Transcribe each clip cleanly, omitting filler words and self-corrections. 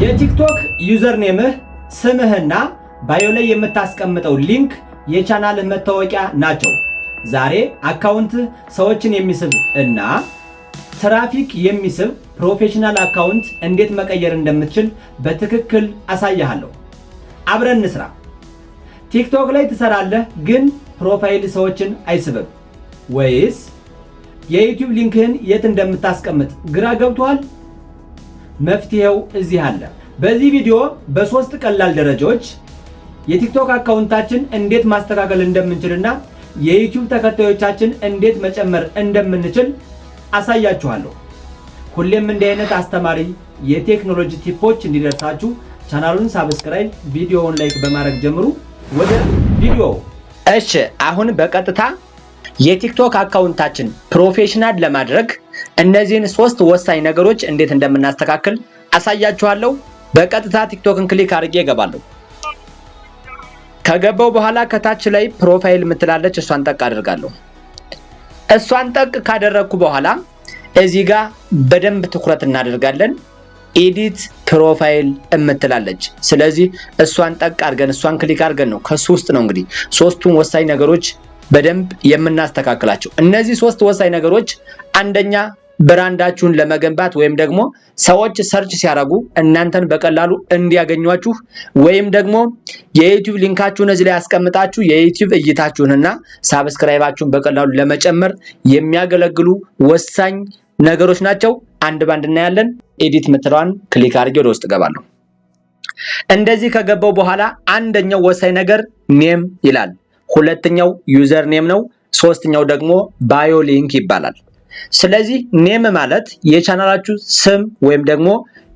የቲክቶክ ዩዘር ኔምህ ስምህና ባዮ ላይ የምታስቀምጠው ሊንክ የቻናልህ መታወቂያ ናቸው። ዛሬ አካውንት ሰዎችን የሚስብ እና ትራፊክ የሚስብ ፕሮፌሽናል አካውንት እንዴት መቀየር እንደምትችል በትክክል አሳያለሁ። አብረን እንስራ። ቲክቶክ ላይ ትሰራለህ ግን ፕሮፋይል ሰዎችን አይስብም ወይስ የዩቲዩብ ሊንክህን የት እንደምታስቀምጥ ግራ ገብቷል? መፍትሄው እዚህ አለ። በዚህ ቪዲዮ በሶስት ቀላል ደረጃዎች የቲክቶክ አካውንታችን እንዴት ማስተካከል እንደምንችልና የዩቲዩብ ተከታዮቻችን እንዴት መጨመር እንደምንችል አሳያችኋለሁ። ሁሌም እንዲህ አይነት አስተማሪ የቴክኖሎጂ ቲፖች እንዲደርሳችሁ ቻናሉን ሳብስክራይብ፣ ቪዲዮውን ላይክ በማድረግ ጀምሩ። ወደ ቪዲዮው። እሺ፣ አሁን በቀጥታ የቲክቶክ አካውንታችን ፕሮፌሽናል ለማድረግ እነዚህን ሶስት ወሳኝ ነገሮች እንዴት እንደምናስተካክል አሳያችኋለሁ። በቀጥታ ቲክቶክን ክሊክ አድርጌ እገባለሁ። ከገባው በኋላ ከታች ላይ ፕሮፋይል ምትላለች፣ እሷን ጠቅ አደርጋለሁ። እሷን ጠቅ ካደረኩ በኋላ እዚህ ጋር በደንብ ትኩረት እናደርጋለን። ኤዲት ፕሮፋይል እምትላለች። ስለዚህ እሷን ጠቅ አድርገን እሷን ክሊክ አድርገን ነው ከሱ ውስጥ ነው እንግዲህ ሶስቱን ወሳኝ ነገሮች በደንብ የምናስተካክላቸው። እነዚህ ሶስት ወሳኝ ነገሮች አንደኛ ብራንዳችሁን ለመገንባት ወይም ደግሞ ሰዎች ሰርች ሲያደርጉ እናንተን በቀላሉ እንዲያገኟችሁ ወይም ደግሞ የዩቲዩብ ሊንካችሁን እዚህ ላይ ያስቀምጣችሁ የዩቲዩብ እይታችሁንና ሳብስክራይባችሁን በቀላሉ ለመጨመር የሚያገለግሉ ወሳኝ ነገሮች ናቸው። አንድ ባንድ እናያለን። ኤዲት ምትለዋን ክሊክ አድርጌ ወደ ውስጥ ገባለሁ። እንደዚህ ከገባው በኋላ አንደኛው ወሳኝ ነገር ኔም ይላል። ሁለተኛው ዩዘር ኔም ነው። ሶስተኛው ደግሞ ባዮ ሊንክ ይባላል። ስለዚህ ኔም ማለት የቻናላችሁ ስም ወይም ደግሞ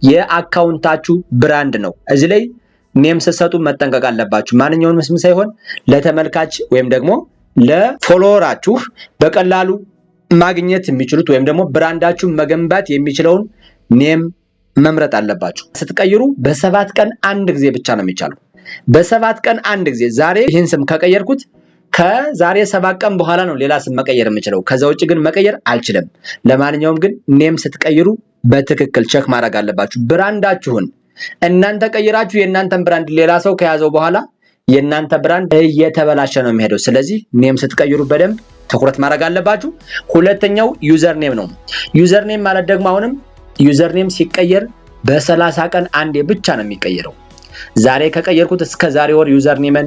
የአካውንታችሁ ብራንድ ነው። እዚህ ላይ ኔም ስትሰጡ መጠንቀቅ አለባችሁ። ማንኛውንም ስም ሳይሆን ለተመልካች ወይም ደግሞ ለፎሎወራችሁ በቀላሉ ማግኘት የሚችሉት ወይም ደግሞ ብራንዳችሁን መገንባት የሚችለውን ኔም መምረጥ አለባችሁ። ስትቀይሩ በ7 ቀን አንድ ጊዜ ብቻ ነው የሚቻለው። በ7 ቀን አንድ ጊዜ። ዛሬ ይህን ስም ከቀየርኩት ከዛሬ 7 ቀን በኋላ ነው ሌላ ስም መቀየር የምችለው። ከዛ ውጪ ግን መቀየር አልችልም። ለማንኛውም ግን ኔም ስትቀይሩ በትክክል ቼክ ማድረግ አለባችሁ። ብራንዳችሁን እናንተ ቀይራችሁ የእናንተን ብራንድ ሌላ ሰው ከያዘው በኋላ የእናንተ ብራንድ እየተበላሸ ነው የሚሄደው። ስለዚህ ኔም ስትቀይሩ በደንብ ትኩረት ማድረግ አለባችሁ። ሁለተኛው ዩዘር ኔም ነው። ዩዘር ኔም ማለት ደግሞ አሁንም ዩዘር ኔም ሲቀየር በ30 ቀን አንዴ ብቻ ነው የሚቀየረው። ዛሬ ከቀየርኩት እስከ ዛሬ ወር ዩዘር ኔምን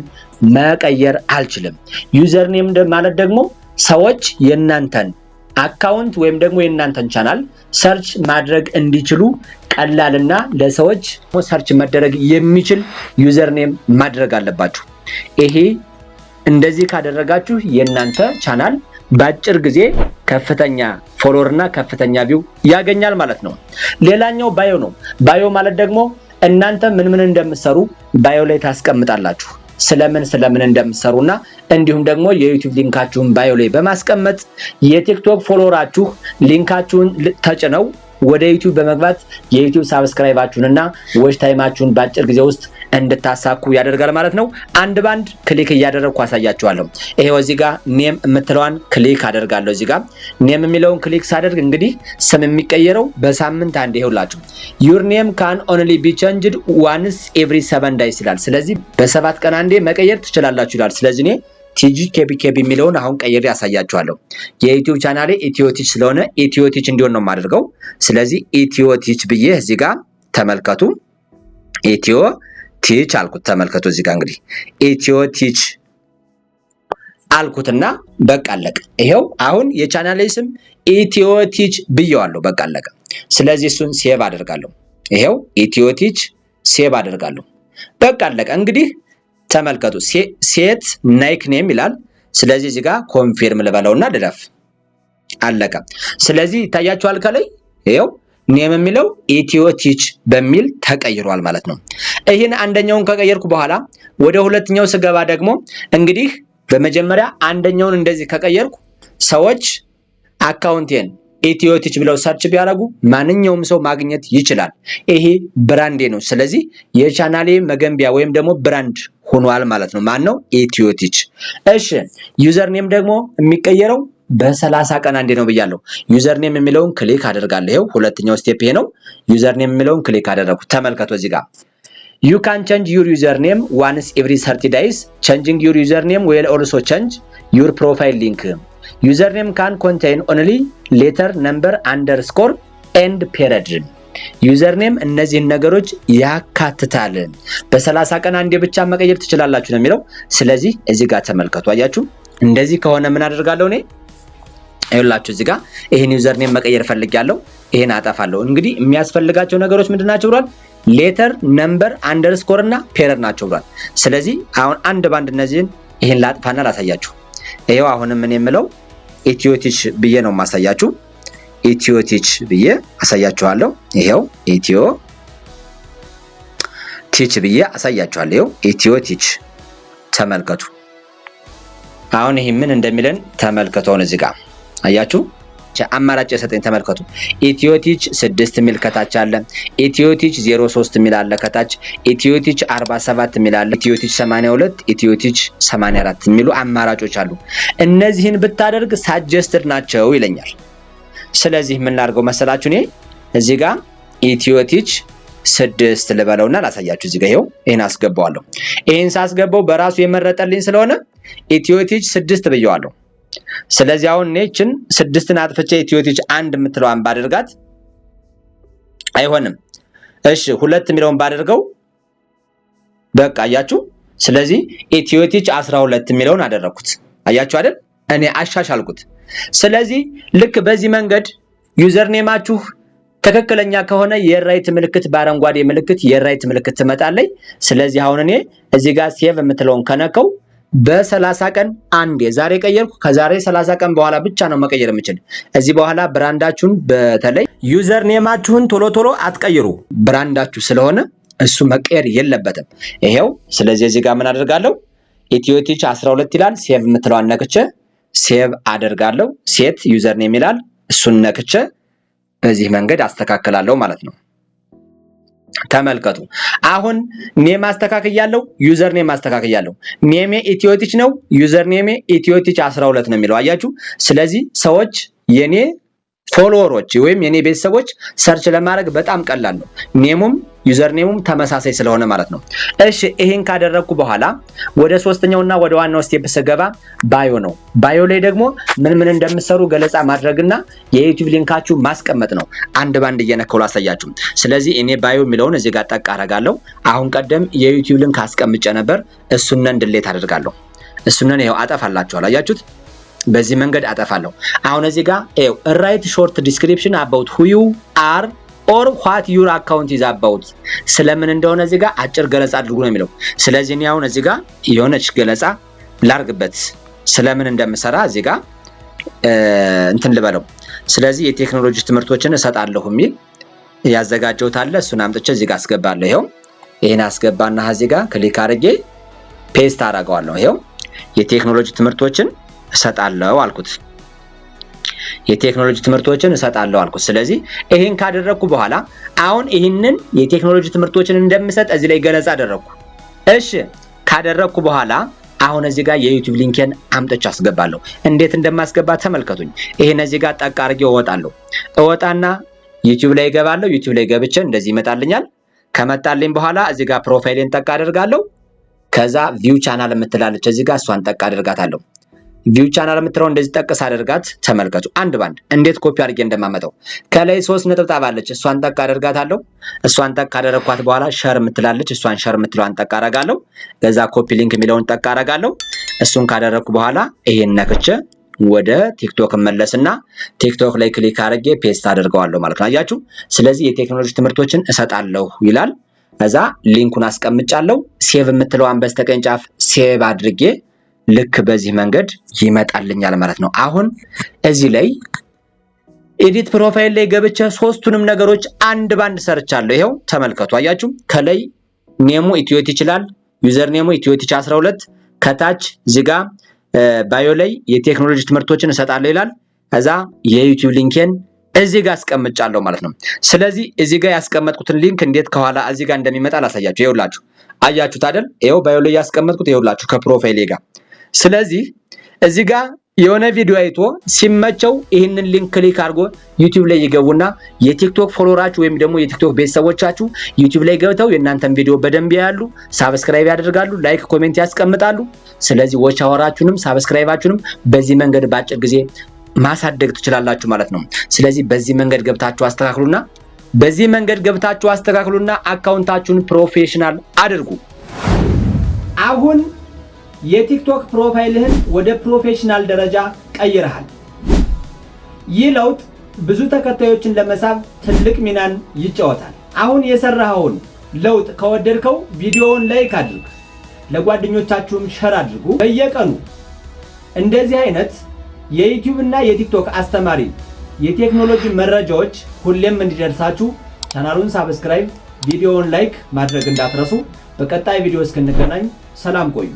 መቀየር አልችልም። ዩዘር ኔም ማለት ደግሞ ሰዎች የእናንተን አካውንት ወይም ደግሞ የእናንተን ቻናል ሰርች ማድረግ እንዲችሉ ቀላልና ለሰዎች ሰርች መደረግ የሚችል ዩዘር ኔም ማድረግ አለባችሁ። ይሄ እንደዚህ ካደረጋችሁ የእናንተ ቻናል በአጭር ጊዜ ከፍተኛ ፎሎወር እና ከፍተኛ ቪው ያገኛል ማለት ነው። ሌላኛው ባዮ ነው። ባዮ ማለት ደግሞ እናንተ ምን እንደምትሰሩ ባዮ ላይ ታስቀምጣላችሁ። ስለምን እንደምትሰሩና እንዲሁም ደግሞ የዩቲዩብ ሊንካችሁን ባዮ ላይ በማስቀመጥ የቲክቶክ ፎሎወራችሁ ሊንካችሁን ተጭነው ወደ ዩቲዩብ በመግባት የዩቲዩብ ሳብስክራይባችሁንና ዎች ታይማችሁን በአጭር ጊዜ ውስጥ እንድታሳኩ ያደርጋል ማለት ነው። አንድ ባንድ ክሊክ እያደረግኩ አሳያችኋለሁ። ይሄው እዚህ ጋር ኔም የምትለዋን ክሊክ አደርጋለሁ። እዚህ ጋር ኔም የሚለውን ክሊክ ሳደርግ እንግዲህ ስም የሚቀየረው በሳምንት አንዴ ይሁላችሁ። your name can only be changed once every 7 days ይላል። ስለዚህ በ7 ቀን አንዴ መቀየር ትችላላችሁ ይላል። ስለዚህ እኔ ቲጂ ኬቢ የሚለውን አሁን ቀይሬ ያሳያችኋለሁ። የዩቲዩብ ቻናሌ ኢትዮቲች ስለሆነ ኢትዮቲች እንዲሆን ነው የማደርገው። ስለዚህ ኢትዮቲች ብዬ እዚህ ጋር ተመልከቱ። ኢትዮቲች አልኩት። ተመልከቱ እዚህ ጋር እንግዲህ ኢትዮቲች አልኩትና በቃ አለቀ። ይሄው አሁን የቻናሌ ስም ኢትዮቲች ብየዋለሁ። በቃ አለቀ። ስለዚህ እሱን ሴቭ አደርጋለሁ። ይሄው ኢትዮቲች ሴቭ አደርጋለሁ። በቃ አለቀ። እንግዲህ ተመልከቱ ሴት ናይክ ኔም ይላል። ስለዚህ እዚህ ጋር ኮንፊርም ልበለውና ልለፍ። አለቀ። ስለዚህ ይታያችኋል ከላይ ይሄው ኔም የሚለው ኢትዮቲች በሚል ተቀይሯል ማለት ነው። ይሄን አንደኛውን ከቀየርኩ በኋላ ወደ ሁለተኛው ስገባ ደግሞ እንግዲህ በመጀመሪያ አንደኛውን እንደዚህ ከቀየርኩ ሰዎች አካውንቴን ኢትዮቲች ብለው ሰርች ቢያደርጉ ማንኛውም ሰው ማግኘት ይችላል። ይሄ ብራንዴ ነው። ስለዚህ የቻናሌ መገንቢያ ወይም ደግሞ ብራንድ ሆኗል ማለት ነው። ማን ነው? ኢትዮቲች። እሺ ዩዘር ኔም ደግሞ የሚቀየረው በ30 ቀን አንዴ ነው ብያለሁ። ዩዘር ኔም የሚለውን ክሊክ አደርጋለሁ። ይሄው ሁለተኛው ስቴፕ ይሄ ነው። ዩዘር ኔም የሚለውን ክሊክ አደረኩት። ተመልከቱ እዚህ ጋር you can change your username once every 30 days. Changing your username will also change your profile link. Username can contain only letter, number, underscore and period. ዩዘርኔም እነዚህን ነገሮች ያካትታል። በ30 ቀን አንዴ ብቻ መቀየር ትችላላችሁ ነው የሚለው። ስለዚህ እዚህ ጋር ተመልከቱ። አያችሁ እንደዚህ ከሆነ ምን አደርጋለሁ እኔ ይኸውላችሁ እዚህ ጋር ይሄን ዩዘርኔም መቀየር ፈልጋለሁ። ይሄን አጠፋለሁ። እንግዲህ የሚያስፈልጋቸው ነገሮች ምንድናቸው ብሏል? ሌተር፣ ነምበር፣ አንደርስኮር እና ፔረድ ናቸው ብሏል። ስለዚህ አሁን አንድ ባንድ እነዚህን ይሄን ላጥፋና ላሳያችሁ። ይሄው አሁንም ምን የምለው ኢትዮቲች ብዬ ነው ማሳያችሁ። ኢትዮቲች ብዬ አሳያችኋለሁ። ይሄው ኢትዮ ቲች ብዬ አሳያችኋለሁ። ይሄው ኢትዮቲች ተመልከቱ። አሁን ይሄ ምን እንደሚለን ተመልከቱ። አሁን እዚህ ጋር አያችሁ አማራጭ የሰጠኝ ተመልከቱ። ኢትዮቲች 6 ሚል ከታች አለ። ኢትዮቲች 03 ሚል አለ ከታች። ኢትዮቲች 47 ሚል አለ። ኢትዮቲች 82፣ ኢትዮቲች 84 ሚሉ አማራጮች አሉ። እነዚህን ብታደርግ ሳጀስትድ ናቸው ይለኛል። ስለዚህ ምን ላድርገው መሰላችሁ? እኔ እዚህ ጋር ኢትዮቲች 6 ልበለውና ላሳያችሁ። እዚህ ጋር ይሄው ይሄን አስገባዋለሁ። ይሄን ሳስገባው በራሱ የመረጠልኝ ስለሆነ ኢትዮቲች 6 ብየዋለሁ። ስለዚህ አሁን እቺን 6ን አጥፍቼ ኢትዮቲች 1 የምትለዋን ባደርጋት አይሆንም። እሺ 2 የሚለውን ባደርገው በቃ አያችሁ። ስለዚህ ኢትዮቲች 12 የሚለውን አደረኩት። አያችሁ አይደል? እኔ አሻሻልኩት። ስለዚህ ልክ በዚህ መንገድ ዩዘር ኔማችሁ ትክክለኛ ከሆነ የራይት ምልክት በአረንጓዴ ምልክት የራይት ምልክት ትመጣለች። ስለዚህ አሁን እኔ እዚህ ጋር ሴቭ የምትለውን ከነከው በ30 ቀን አንዴ ዛሬ ቀየርኩ። ከዛሬ 30 ቀን በኋላ ብቻ ነው መቀየር የምችል። እዚህ በኋላ ብራንዳችሁን በተለይ ዩዘር ኔማችሁን ቶሎ አትቀይሩ። ብራንዳችሁ ስለሆነ እሱ መቀየር የለበትም። ይሄው ስለዚህ እዚህ ጋር ምን አደርጋለሁ? ኢትዮቲች 12 ይላል። ሴቭ የምትለዋን ነክቼ ሴቭ አደርጋለሁ። ሴት ዩዘር ኔም ይላል። እሱን ነክቼ በዚህ መንገድ አስተካክላለሁ ማለት ነው። ተመልከቱ። አሁን ኔም አስተካክያለሁ፣ ዩዘር ኔም አስተካክያለሁ። ኔሜ ኢትዮቲች ነው፣ ዩዘር ኔሜ ኢትዮቲች 12 ነው የሚለው አያችሁ። ስለዚህ ሰዎች የኔ ፎሎወሮች ወይም የኔ ቤተሰቦች ሰርች ለማድረግ በጣም ቀላል ነው። ኔሙም ዩዘር ኔሙም ተመሳሳይ ስለሆነ ማለት ነው። እሺ ይሄን ካደረግኩ በኋላ ወደ ሶስተኛውና ወደ ዋናው ስቴፕ ስገባ ባዮ ነው። ባዮ ላይ ደግሞ ምን እንደምትሰሩ ገለጻ ማድረግና የዩቲዩብ ሊንካችሁ ማስቀመጥ ነው። አንድ ባንድ እየነከው ላሳያችሁ። ስለዚህ እኔ ባዮ የሚለውን እዚህ ጋር ጠቅ አደርጋለሁ። አሁን ቀደም የዩቲዩብ ሊንክ አስቀምጬ ነበር። እሱን ድሌት አደርጋለሁ። እሱን ይሄው አጠፋላችኋል። አያችሁት? በዚህ መንገድ አጠፋለሁ። አሁን እዚህ ጋር ራይት ሾርት ዲስክሪፕሽን አባውት who you are or what your account is about ስለምን እንደሆነ እዚህ ጋር አጭር ገለጻ አድርጉ ነው የሚለው። ስለዚህ እኔ አሁን እዚህ ጋር የሆነች ገለጻ ላርግበት ስለምን እንደምሰራ እዚህ ጋር እንትን ልበለው። ስለዚህ የቴክኖሎጂ ትምህርቶችን እሰጣለሁ የሚል ያዘጋጀሁት አለ። እሱን አምጥቼ እዚህ ጋር አስገባለሁ። ይሄው ይሄን አስገባና እዚህ ጋር ክሊክ አድርጌ ፔስት አደርገዋለሁ። ይሄው የቴክኖሎጂ ትምህርቶችን እሰጣለሁ አልኩት። የቴክኖሎጂ ትምህርቶችን እሰጣለሁ አልኩት። ስለዚህ ይሄን ካደረኩ በኋላ አሁን ይሄንን የቴክኖሎጂ ትምህርቶችን እንደምሰጥ እዚህ ላይ ገለጻ አደረኩ። እሺ ካደረኩ በኋላ አሁን እዚህ ጋር የዩቲዩብ ሊንኬን አምጥቼ አስገባለሁ። እንዴት እንደማስገባ ተመልከቱኝ። ይሄን እዚህ ጋር ጠቅ አድርጌ እወጣና ዩቲዩብ ላይ እገባለሁ። ዩቲዩብ ላይ ገብቼ እንደዚህ ይመጣልኛል። ከመጣልኝ በኋላ እዚህ ጋር ፕሮፋይሌን ጠቅ አደርጋለሁ። ከዛ ቪው ቻናል የምትላለች እዚህ ጋር እሷን ጠቅ አደርጋታለሁ። ቪው ቻናል የምትለው እንደዚህ ጠቅስ አደርጋት። ተመልከቱ አንድ ባንድ እንዴት ኮፒ አድርጌ እንደማመጣው። ከላይ 3 ነጥብ አለች፣ እሷን ጠቅ አደርጋታለሁ። እሷን ጠቅ አደረኳት በኋላ ሸር የምትላለች፣ እሷን ሸር የምትለዋን ጠቅ አደርጋለሁ። ከዛ ኮፒ ሊንክ የሚለውን ጠቅ አደርጋለሁ። እሱን ካደረኩ በኋላ ይሄን ነክቼ ወደ ቲክቶክ መለስና ቲክቶክ ላይ ክሊክ አድርጌ ፔስት አደርገዋለሁ ማለት ነው። አያችሁ። ስለዚህ የቴክኖሎጂ ትምህርቶችን እሰጣለሁ ይላል። ከዛ ሊንኩን አስቀምጫለሁ። ሴቭ የምትለዋን በስተቀኝ ጫፍ ሴቭ አድርጌ ልክ በዚህ መንገድ ይመጣልኛል ማለት ነው። አሁን እዚህ ላይ ኤዲት ፕሮፋይል ላይ ገብቼ ሶስቱንም ነገሮች አንድ ባንድ ሰርቻለሁ። ይሄው ተመልከቱ። አያችሁ ከላይ ኔሙ ኢትዮቲች ይላል፣ ዩዘር ኔሙ ኢትዮቲች 12፣ ከታች እዚህ ጋር ባዮ ላይ የቴክኖሎጂ ትምህርቶችን እሰጣለሁ ይላል። ከዛ የዩቲዩብ ሊንኬን እዚህ ጋር አስቀምጫለሁ ማለት ነው። ስለዚህ እዚህ ጋር ያስቀመጥኩትን ሊንክ እንዴት ከኋላ እዚህ ጋር እንደሚመጣ ላሳያችሁ። ይኸውላችሁ አያችሁት አይደል? ይኸው ባዮ ላይ ያስቀመጥኩት ይኸውላችሁ ከፕሮፋይሌ ጋር። ስለዚህ እዚህ ጋር የሆነ ቪዲዮ አይቶ ሲመቸው ይህንን ሊንክ ክሊክ አድርጎ ዩቲዩብ ላይ ይገቡና የቲክቶክ ፎሎወራችሁ ወይም ደግሞ የቲክቶክ ቤተሰቦቻችሁ ዩቲዩብ ላይ ገብተው የእናንተን ቪዲዮ በደንብ ያያሉ፣ ሳብስክራይብ ያደርጋሉ፣ ላይክ ኮሜንት ያስቀምጣሉ። ስለዚህ ዎች አወራችሁንም ሳብስክራይባችሁንም በዚህ መንገድ በአጭር ጊዜ ማሳደግ ትችላላችሁ ማለት ነው። ስለዚህ በዚህ መንገድ ገብታችሁ አስተካክሉና አካውንታችሁን ፕሮፌሽናል አድርጉ። አሁን የቲክቶክ ፕሮፋይልህን ወደ ፕሮፌሽናል ደረጃ ቀይረሃል። ይህ ለውጥ ብዙ ተከታዮችን ለመሳብ ትልቅ ሚናን ይጫወታል። አሁን የሰራኸውን ለውጥ ከወደድከው ቪዲዮውን ላይክ አድርግ፣ ለጓደኞቻችሁም ሸር አድርጉ። በየቀኑ እንደዚህ አይነት የዩቲዩብ እና የቲክቶክ አስተማሪ የቴክኖሎጂ መረጃዎች ሁሌም እንዲደርሳችሁ ቻናሉን ሳብስክራይብ፣ ቪዲዮውን ላይክ ማድረግ እንዳትረሱ። በቀጣይ ቪዲዮ እስክንገናኝ ሰላም ቆዩ።